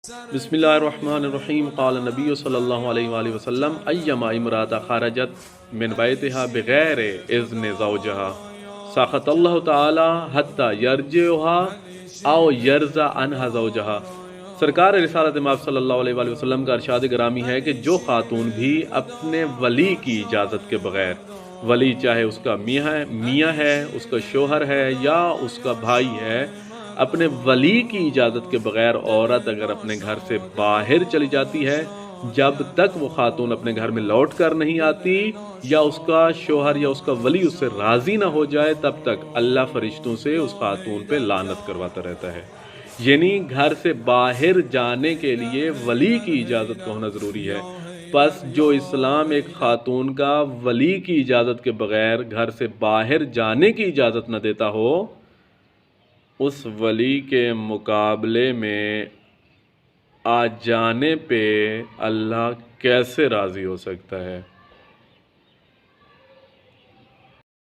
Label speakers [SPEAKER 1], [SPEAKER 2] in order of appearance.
[SPEAKER 1] بسم اللہ الرحمن الرحیم قال نبی صلی اللہ علیہ وآلہ وسلم ایما امرات خرجت من بیتها بغیر اذن زوجها ساخت اللہ تعالی حتی یرجعها او یرزع عنها زوجها۔ سرکار رسالت مآب صلی اللہ علیہ وآلہ وسلم کا ارشاد گرامی ہے کہ جو خاتون بھی اپنے ولی کی اجازت کے بغیر، ولی چاہے اس کا میاں ہے، اس کا شوہر ہے یا اس کا بھائی ہے، اپنے ولی کی اجازت کے بغیر عورت اگر اپنے گھر سے باہر چلی جاتی ہے، جب تک وہ خاتون اپنے گھر میں لوٹ کر نہیں آتی یا اس کا شوہر یا اس کا ولی اس سے راضی نہ ہو جائے، تب تک اللہ فرشتوں سے اس خاتون پہ لعنت کرواتا رہتا ہے۔ یعنی گھر سے باہر جانے کے لیے ولی کی اجازت کا ہونا ضروری ہے۔ پس جو اسلام ایک خاتون کا ولی کی اجازت کے بغیر گھر سے باہر جانے کی اجازت نہ دیتا ہو، اس ولی کے مقابلے میں آ جانے پہ اللہ کیسے راضی ہو سکتا ہے؟